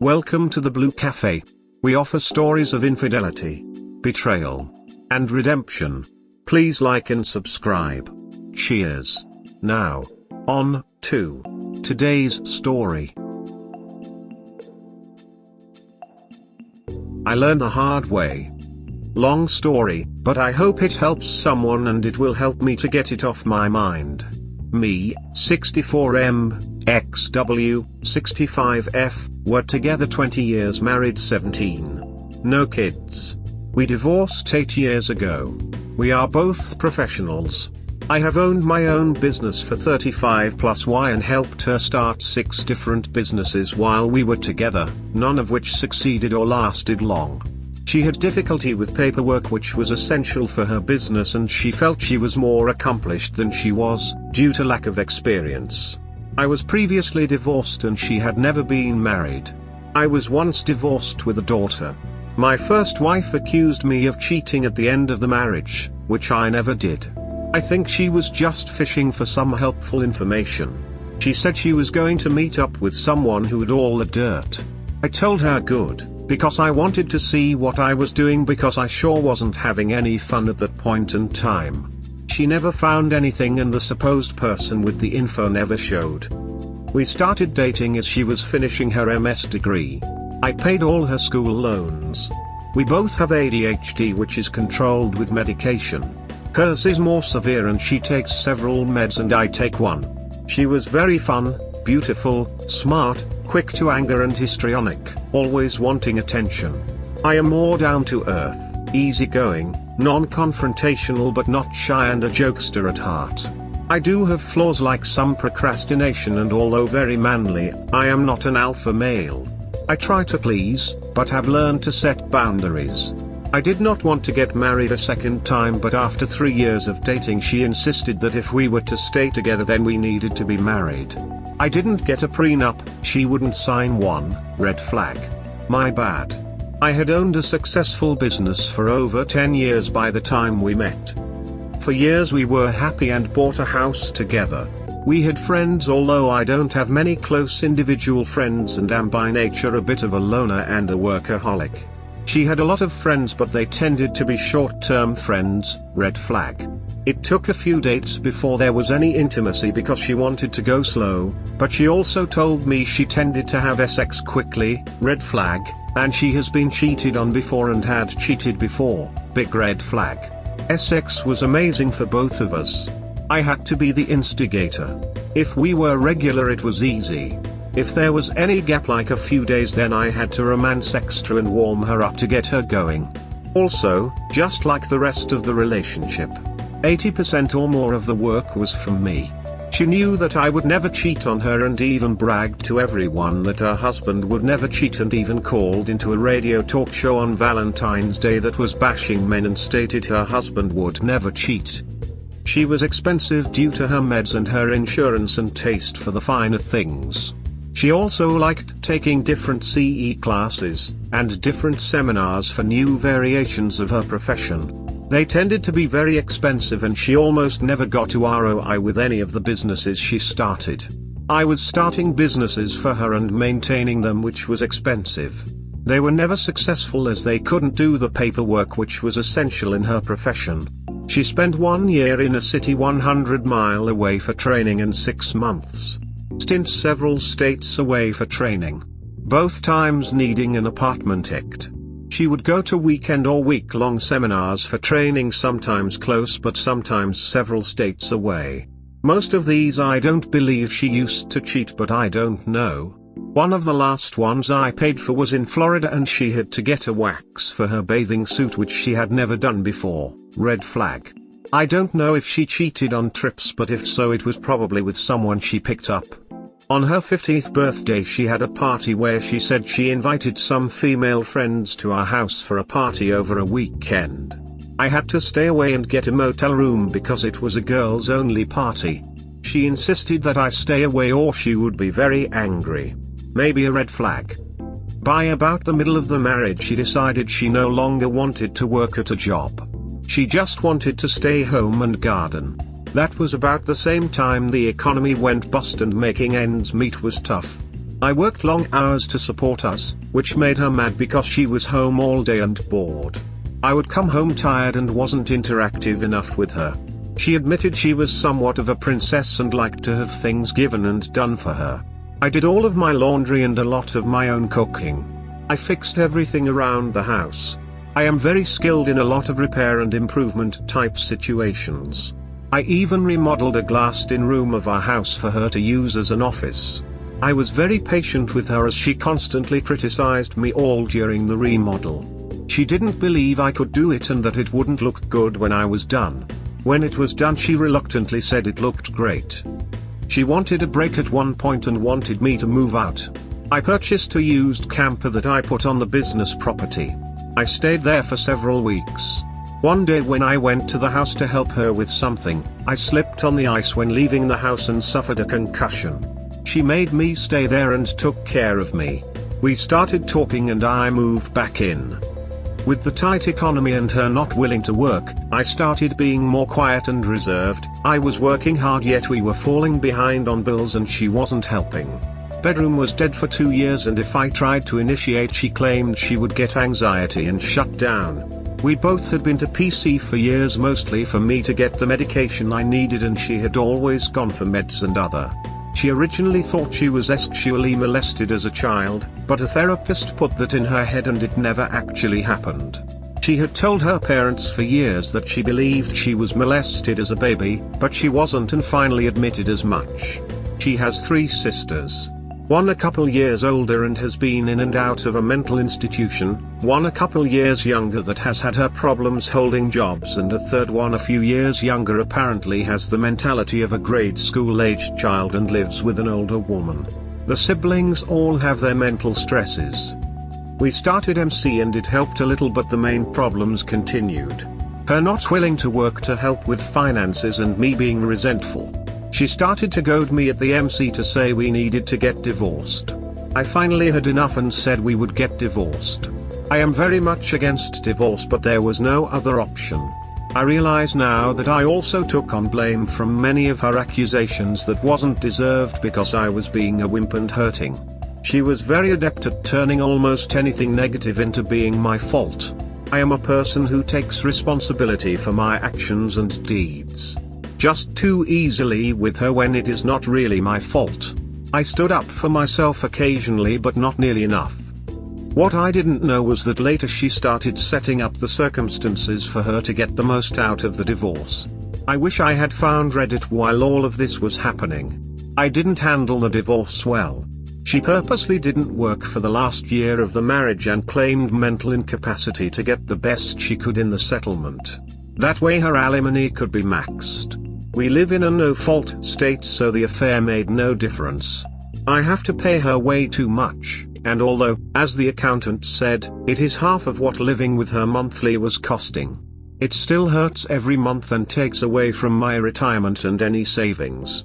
Welcome to the Blue Cafe. We offer stories of infidelity, betrayal, and redemption. Please like and subscribe. Cheers. Now, on to today's story. I learned the hard way. Long story, but I hope it helps someone and it will help me to get it off my mind. Me, 64M, XW, 65F, were together 20 years, married 17. No kids. We divorced 8 years ago. We are both professionals. I have owned my own business for 35 plus Y and helped her start 6 different businesses while we were together, none of which succeeded or lasted long. She had difficulty with paperwork, which was essential for her business, and she felt she was more accomplished than she was, due to lack of experience. I was previously divorced and she had never been married. I was once divorced with a daughter. My first wife accused me of cheating at the end of the marriage, which I never did. I think she was just fishing for some helpful information. She said she was going to meet up with someone who had all the dirt. I told her good, because I wanted to see what I was doing, because I sure wasn't having any fun at that point in time. She never found anything and the supposed person with the info never showed. We started dating as she was finishing her MS degree. I paid all her school loans. We both have ADHD, which is controlled with medication. Hers is more severe and she takes several meds and I take one. She was very fun, beautiful, smart, quick to anger and histrionic, always wanting attention. I am more down to earth, easygoing, non-confrontational but not shy and a jokester at heart. I do have flaws like some procrastination, and although very manly, I am not an alpha male. I try to please, but have learned to set boundaries. I did not want to get married a second time, but after 3 years of dating she insisted that if we were to stay together then we needed to be married. I didn't get a prenup, she wouldn't sign one. Red flag. My bad. I had owned a successful business for over 10 years by the time we met. For years we were happy and bought a house together. We had friends, although I don't have many close individual friends and am by nature a bit of a loner and a workaholic. She had a lot of friends, but they tended to be short-term friends. Red flag. It took a few dates before there was any intimacy because she wanted to go slow, but she also told me she tended to have sex quickly. Red flag. And she has been cheated on before and had cheated before. Big red flag. Sex was amazing for both of us. I had to be the instigator. If we were regular it was easy. If there was any gap like a few days, then I had to romance extra and warm her up to get her going. Also, just like the rest of the relationship, 80% or more of the work was from me. She knew that I would never cheat on her and even bragged to everyone that her husband would never cheat, and even called into a radio talk show on Valentine's Day that was bashing men and stated her husband would never cheat. She was expensive due to her meds and her insurance and taste for the finer things. She also liked taking different CE classes, and different seminars for new variations of her profession. They tended to be very expensive and she almost never got to ROI with any of the businesses she started. I was starting businesses for her and maintaining them, which was expensive. They were never successful as they couldn't do the paperwork, which was essential in her profession. She spent 1 year in a city 100 miles away for training and 6 months. Stints several states away for training. Both times needing an apartment act. She would go to weekend or week-long seminars for training, sometimes close but sometimes several states away. Most of these I don't believe she used to cheat, but I don't know. One of the last ones I paid for was in Florida and she had to get a wax for her bathing suit, which she had never done before. Red flag. I don't know if she cheated on trips, but if so it was probably with someone she picked up. On her 50th birthday she had a party where she said she invited some female friends to our house for a party over a weekend. I had to stay away and get a motel room because it was a girls only party. She insisted that I stay away or she would be very angry. Maybe a red flag. By about the middle of the marriage she decided she no longer wanted to work at a job. She just wanted to stay home and garden. That was about the same time the economy went bust and making ends meet was tough. I worked long hours to support us, which made her mad because she was home all day and bored. I would come home tired and wasn't interactive enough with her. She admitted she was somewhat of a princess and liked to have things given and done for her. I did all of my laundry and a lot of my own cooking. I fixed everything around the house. I am very skilled in a lot of repair and improvement type situations. I even remodeled a glassed-in room of our house for her to use as an office. I was very patient with her as she constantly criticized me all during the remodel. She didn't believe I could do it and that it wouldn't look good when I was done. When it was done, she reluctantly said it looked great. She wanted a break at one point and wanted me to move out. I purchased a used camper that I put on the business property. I stayed there for several weeks. One day when I went to the house to help her with something, I slipped on the ice when leaving the house and suffered a concussion. She made me stay there and took care of me. We started talking and I moved back in. With the tight economy and her not willing to work, I started being more quiet and reserved. I was working hard yet we were falling behind on bills and she wasn't helping. Bedroom was dead for 2 years and if I tried to initiate she claimed she would get anxiety and shut down. We both had been to PC for years, mostly for me to get the medication I needed, and she had always gone for meds and other. She originally thought she was sexually molested as a child, but a therapist put that in her head and it never actually happened. She had told her parents for years that she believed she was molested as a baby, but she wasn't, and finally admitted as much. She has 3 sisters. One a couple years older and has been in and out of a mental institution, one a couple years younger that has had her problems holding jobs, and a third one a few years younger apparently has the mentality of a grade school-aged child and lives with an older woman. The siblings all have their mental stresses. We started MC and it helped a little, but the main problems continued. Her not willing to work to help with finances and me being resentful. She started to goad me at the MC to say we needed to get divorced. I finally had enough and said we would get divorced. I am very much against divorce, but there was no other option. I realize now that I also took on blame from many of her accusations that wasn't deserved because I was being a wimp and hurting. She was very adept at turning almost anything negative into being my fault. I am a person who takes responsibility for my actions and deeds. Just too easily with her when it is not really my fault. I stood up for myself occasionally, but not nearly enough. What I didn't know was that later she started setting up the circumstances for her to get the most out of the divorce. I wish I had found Reddit while all of this was happening. I didn't handle the divorce well. She purposely didn't work for the last year of the marriage and claimed mental incapacity to get the best she could in the settlement. That way her alimony could be maxed. We live in a no-fault state, so the affair made no difference. I have to pay her way too much, and although, as the accountant said, it is half of what living with her monthly was costing, it still hurts every month and takes away from my retirement and any savings.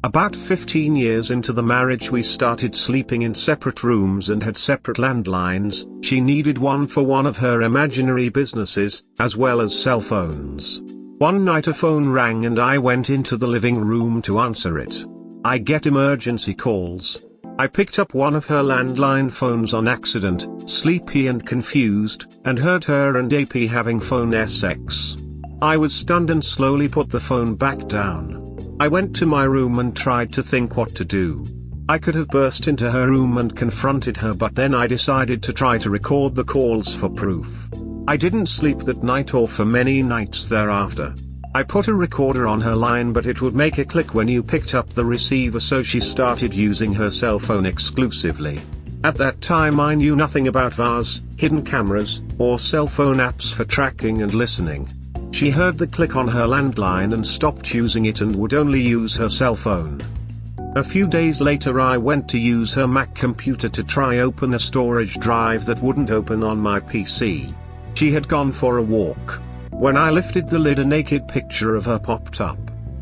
About 15 years into the marriage we started sleeping in separate rooms and had separate landlines. She needed one for one of her imaginary businesses, as well as cell phones. One night a phone rang and I went into the living room to answer it. I get emergency calls. I picked up one of her landline phones on accident, sleepy and confused, and heard her and AP having phone sex. I was stunned and slowly put the phone back down. I went to my room and tried to think what to do. I could have burst into her room and confronted her, but then I decided to try to record the calls for proof. I didn't sleep that night or for many nights thereafter. I put a recorder on her line, but it would make a click when you picked up the receiver, so she started using her cell phone exclusively. At that time I knew nothing about VARs, hidden cameras, or cell phone apps for tracking and listening. She heard the click on her landline and stopped using it and would only use her cell phone. A few days later I went to use her Mac computer to try open a storage drive that wouldn't open on my PC. She had gone for a walk. When I lifted the lid, a naked picture of her popped up.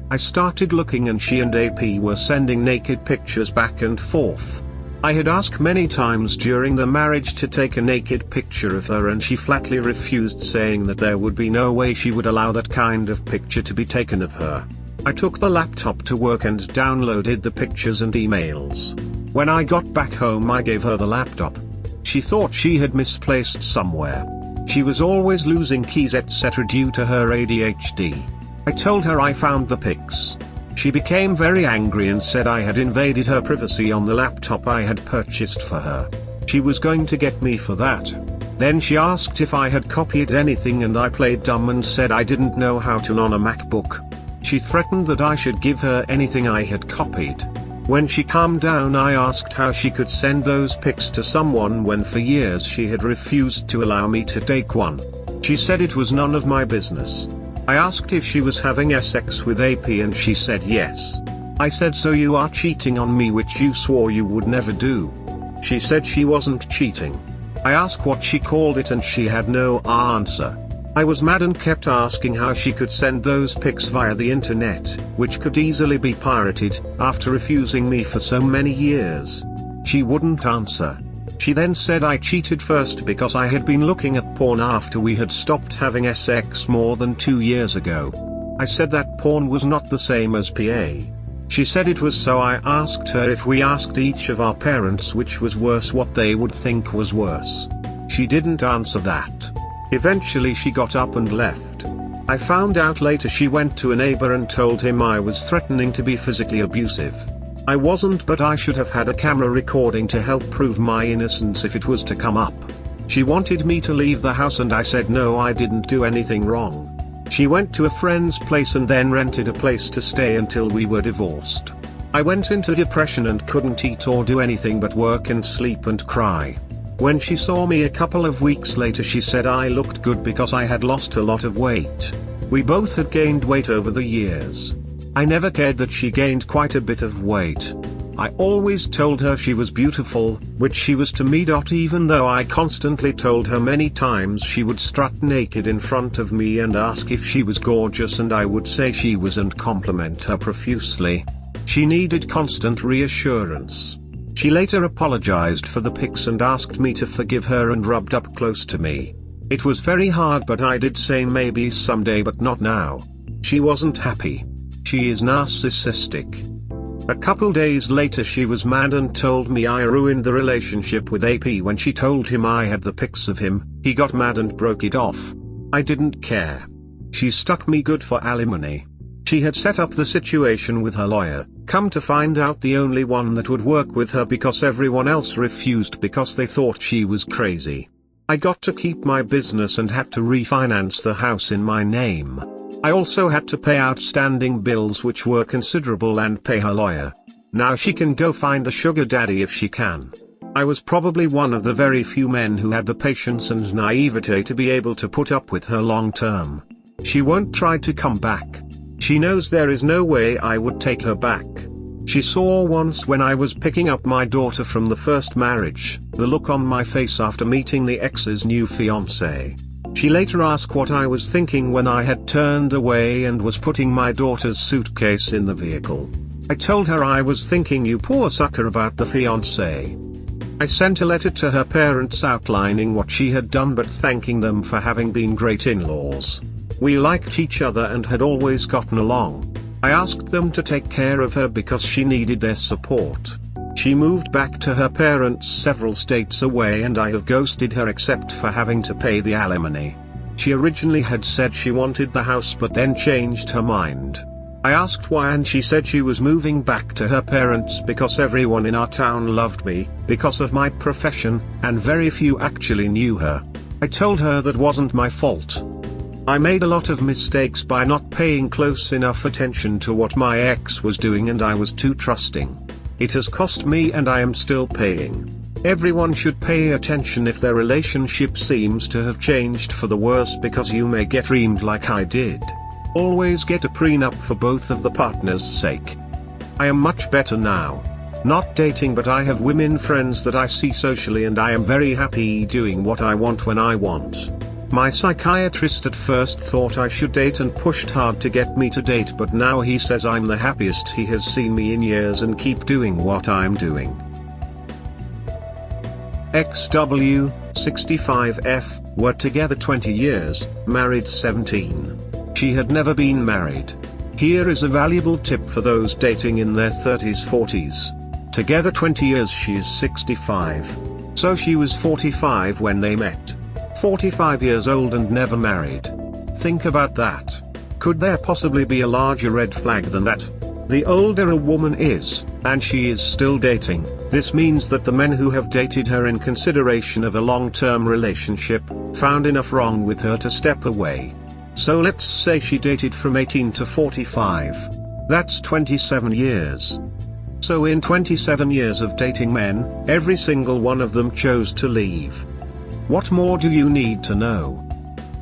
I started looking and she and AP were sending naked pictures back and forth. I had asked many times during the marriage to take a naked picture of her and she flatly refused, saying that there would be no way she would allow that kind of picture to be taken of her. I took the laptop to work and downloaded the pictures and emails. When I got back home I gave her the laptop. She thought she had misplaced somewhere. She was always losing keys etc. due to her ADHD. I told her I found the pics. She became very angry and said I had invaded her privacy on the laptop I had purchased for her. She was going to get me for that. Then she asked if I had copied anything and I played dumb and said I didn't know how to on a MacBook. She threatened that I should give her anything I had copied. When she calmed down I asked how she could send those pics to someone when for years she had refused to allow me to take one. She said it was none of my business. I asked if she was having sex with AP and she said yes. I said so you are cheating on me which you swore you would never do. She said she wasn't cheating. I asked what she called it and she had no answer. I was mad and kept asking how she could send those pics via the internet, which could easily be pirated, after refusing me for so many years. She wouldn't answer. She then said I cheated first because I had been looking at porn after we had stopped having sex more than 2 years ago. I said that porn was not the same as PA. She said it was, so I asked her if we asked each of our parents which was worse, what they would think was worse. She didn't answer that. Eventually she got up and left. I found out later she went to a neighbor and told him I was threatening to be physically abusive. I wasn't, but I should have had a camera recording to help prove my innocence if it was to come up. She wanted me to leave the house and I said no, I didn't do anything wrong. She went to a friend's place and then rented a place to stay until we were divorced. I went into depression and couldn't eat or do anything but work and sleep and cry. When she saw me a couple of weeks later she said I looked good because I had lost a lot of weight. We both had gained weight over the years. I never cared that she gained quite a bit of weight. I always told her she was beautiful, which she was to me. Even though I constantly told her many times she would strut naked in front of me and ask if she was gorgeous and I would say she was and compliment her profusely. She needed constant reassurance. She later apologized for the pics and asked me to forgive her and rubbed up close to me. It was very hard, but I did say maybe someday but not now. She wasn't happy. She is narcissistic. A couple days later she was mad and told me I ruined the relationship with AP. When she told him I had the pics of him, he got mad and broke it off. I didn't care. She stuck me good for alimony. She had set up the situation with her lawyer, come to find out the only one that would work with her because everyone else refused because they thought she was crazy. I got to keep my business and had to refinance the house in my name. I also had to pay outstanding bills which were considerable and pay her lawyer. Now she can go find a sugar daddy if she can. I was probably one of the very few men who had the patience and naivete to be able to put up with her long term. She won't try to come back. She knows there is no way I would take her back. She saw once when I was picking up my daughter from the first marriage, the look on my face after meeting the ex's new fiancé. She later asked what I was thinking when I had turned away and was putting my daughter's suitcase in the vehicle. I told her I was thinking, you poor sucker, about the fiancé. I sent a letter to her parents outlining what she had done but thanking them for having been great in-laws. We liked each other and had always gotten along. I asked them to take care of her because she needed their support. She moved back to her parents several states away and I have ghosted her except for having to pay the alimony. She originally had said she wanted the house but then changed her mind. I asked why and she said she was moving back to her parents because everyone in our town loved me, because of my profession, and very few actually knew her. I told her that wasn't my fault. I made a lot of mistakes by not paying close enough attention to what my ex was doing and I was too trusting. It has cost me and I am still paying. Everyone should pay attention if their relationship seems to have changed for the worse because you may get reamed like I did. Always get a prenup for both of the partners' sake. I am much better now. Not dating, but I have women friends that I see socially and I am very happy doing what I want when I want. My psychiatrist at first thought I should date and pushed hard to get me to date, but now he says I'm the happiest he has seen me in years and keep doing what I'm doing. XW, 65F, were together 20 years, married 17. She had never been married. Here is a valuable tip for those dating in their 30s, 40s. Together 20 years, she is 65. So she was 45 when they met. 45 years old and never married. Think about that. Could there possibly be a larger red flag than that? The older a woman is, and she is still dating, this means that the men who have dated her in consideration of a long-term relationship, found enough wrong with her to step away. So let's say she dated from 18 to 45. That's 27 years. So in 27 years of dating men, every single one of them chose to leave. What more do you need to know?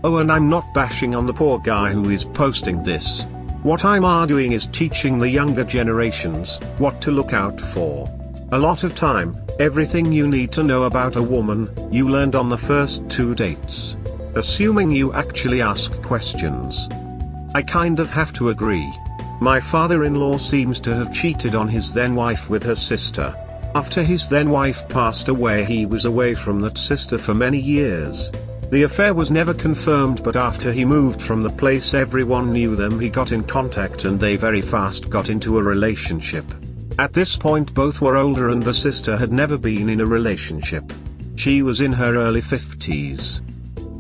Oh, and I'm not bashing on the poor guy who is posting this. What I'm arguing is teaching the younger generations what to look out for. A lot of time, everything you need to know about a woman, you learned on the first 2 dates. Assuming you actually ask questions. I kind of have to agree. My father-in-law seems to have cheated on his then-wife with her sister. After his then-wife passed away, he was away from that sister for many years. The affair was never confirmed, but after he moved from the place everyone knew them, he got in contact and they very fast got into a relationship. At this point both were older and the sister had never been in a relationship. She was in her early 50s.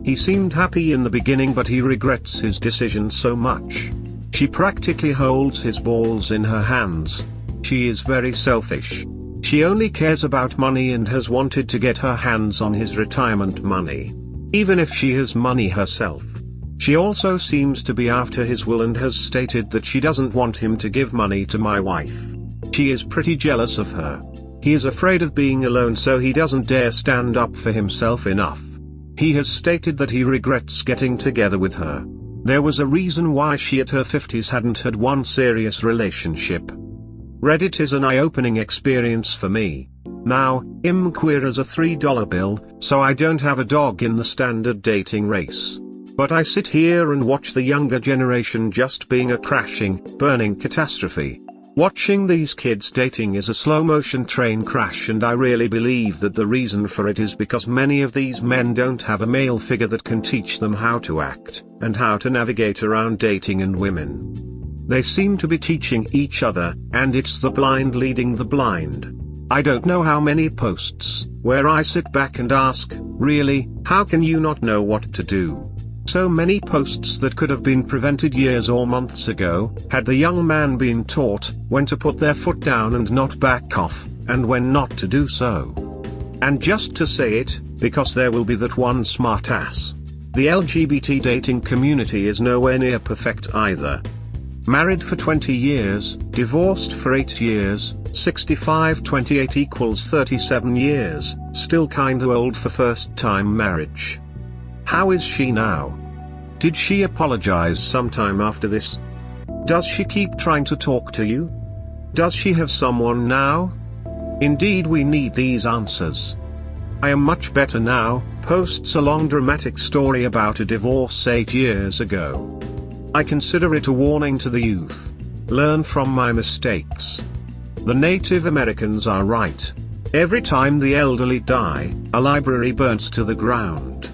He seemed happy in the beginning, but he regrets his decision so much. She practically holds his balls in her hands. She is very selfish. She only cares about money and has wanted to get her hands on his retirement money. Even if she has money herself. She also seems to be after his will and has stated that she doesn't want him to give money to my wife. She is pretty jealous of her. He is afraid of being alone, so he doesn't dare stand up for himself enough. He has stated that he regrets getting together with her. There was a reason why she at her 50s hadn't had one serious relationship. Reddit is an eye-opening experience for me. Now, I'm queer as a $3 bill, so I don't have a dog in the standard dating race. But I sit here and watch the younger generation just being a crashing, burning catastrophe. Watching these kids dating is a slow-motion train crash, and I really believe that the reason for it is because many of these men don't have a male figure that can teach them how to act, and how to navigate around dating and women. They seem to be teaching each other, and it's the blind leading the blind. I don't know how many posts, where I sit back and ask, really, how can you not know what to do? So many posts that could have been prevented years or months ago, had the young man been taught when to put their foot down and not back off, and when not to do so. And just to say it, because there will be that one smartass. The LGBT dating community is nowhere near perfect either. Married for 20 years, divorced for 8 years, 65-28 equals 37 years, still kinda old for first-time marriage. How is she now? Did she apologize sometime after this? Does she keep trying to talk to you? Does she have someone now? Indeed, we need these answers. I am much better now, posts a long dramatic story about a divorce 8 years ago. I consider it a warning to the youth. Learn from my mistakes. The Native Americans are right. Every time the elderly die, a library burns to the ground.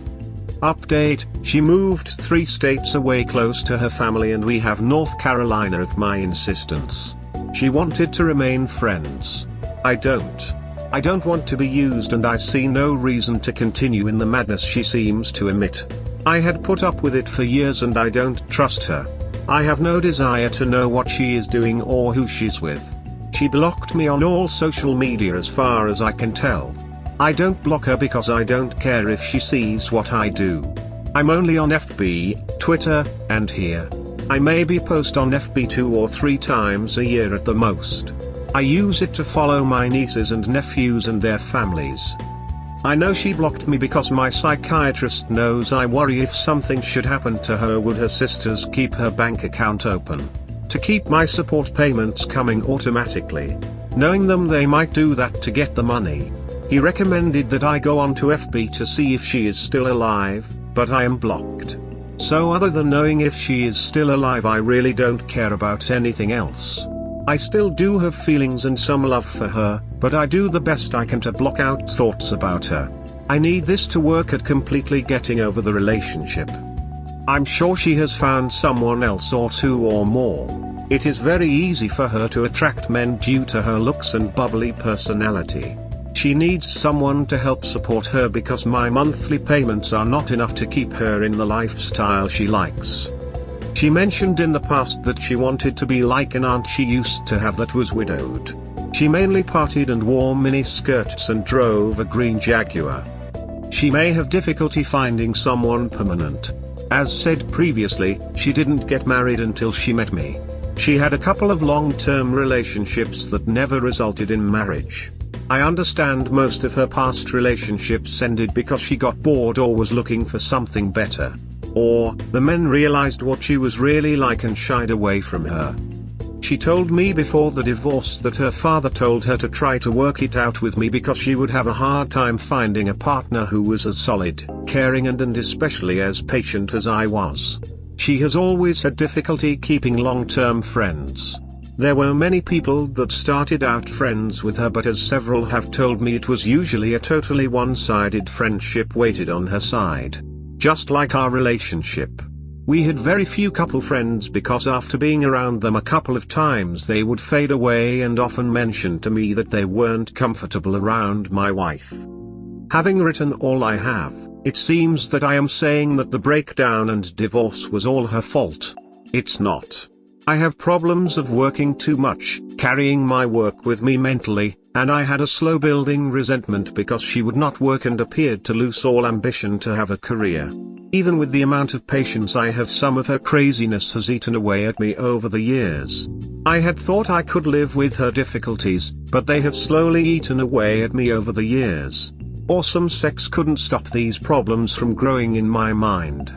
Update, she moved 3 states away close to her family, and we have North Carolina at my insistence. She wanted to remain friends. I don't want to be used, and I see no reason to continue in the madness she seems to emit. I had put up with it for years and I don't trust her. I have no desire to know what she is doing or who she's with. She blocked me on all social media as far as I can tell. I don't block her because I don't care if she sees what I do. I'm only on FB, Twitter, and here. I maybe post on FB 2 or 3 times a year at the most. I use it to follow my nieces and nephews and their families. I know she blocked me because my psychiatrist knows I worry if something should happen to her, would her sisters keep her bank account open? To keep my support payments coming automatically. Knowing them, they might do that to get the money. He recommended that I go on to FB to see if she is still alive, but I am blocked. So other than knowing if she is still alive, I really don't care about anything else. I still do have feelings and some love for her, but I do the best I can to block out thoughts about her. I need this to work at completely getting over the relationship. I'm sure she has found someone else or 2 or more. It is very easy for her to attract men due to her looks and bubbly personality. She needs someone to help support her because my monthly payments are not enough to keep her in the lifestyle she likes. She mentioned in the past that she wanted to be like an aunt she used to have that was widowed. She mainly partied and wore mini skirts and drove a green Jaguar. She may have difficulty finding someone permanent. As said previously, she didn't get married until she met me. She had a couple of long-term relationships that never resulted in marriage. I understand most of her past relationships ended because she got bored or was looking for something better. Or, the men realized what she was really like and shied away from her. She told me before the divorce that her father told her to try to work it out with me because she would have a hard time finding a partner who was as solid, caring and especially as patient as I was. She has always had difficulty keeping long-term friends. There were many people that started out friends with her, but as several have told me, it was usually a totally one-sided friendship weighted on her side. Just like our relationship. We had very few couple friends because after being around them a couple of times they would fade away and often mention to me that they weren't comfortable around my wife. Having written all I have, it seems that I am saying that the breakdown and divorce was all her fault. It's not. I have problems of working too much, carrying my work with me mentally, and I had a slow building resentment because she would not work and appeared to lose all ambition to have a career. Even with the amount of patience I have, some of her craziness has eaten away at me over the years. I had thought I could live with her difficulties, but they have slowly eaten away at me over the years. Awesome sex couldn't stop these problems from growing in my mind.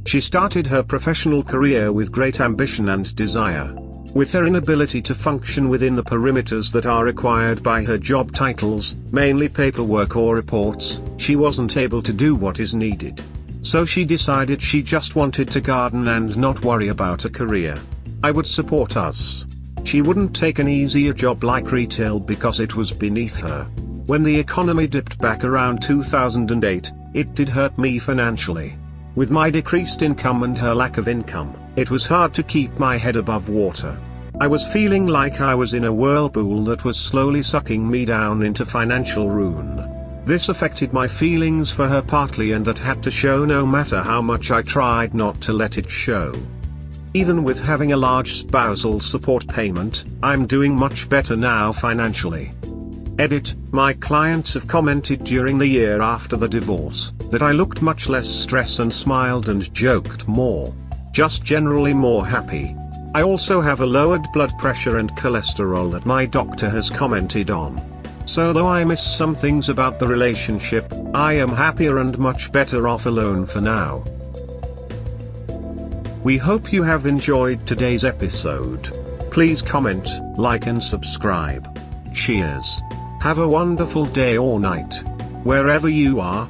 She started her professional career with great ambition and desire. With her inability to function within the perimeters that are required by her job titles, mainly paperwork or reports, she wasn't able to do what is needed. So she decided she just wanted to garden and not worry about a career. I would support us. She wouldn't take an easier job like retail because it was beneath her. When the economy dipped back around 2008, it did hurt me financially. With my decreased income and her lack of income, it was hard to keep my head above water. I was feeling like I was in a whirlpool that was slowly sucking me down into financial ruin. This affected my feelings for her partly, and that had to show no matter how much I tried not to let it show. Even with having a large spousal support payment, I'm doing much better now financially. Edit, my clients have commented during the year after the divorce, that I looked much less stressed and smiled and joked more. Just generally more happy. I also have a lowered blood pressure and cholesterol that my doctor has commented on. So though I miss some things about the relationship, I am happier and much better off alone for now. We hope you have enjoyed today's episode. Please comment, like and subscribe. Cheers. Have a wonderful day or night, wherever you are.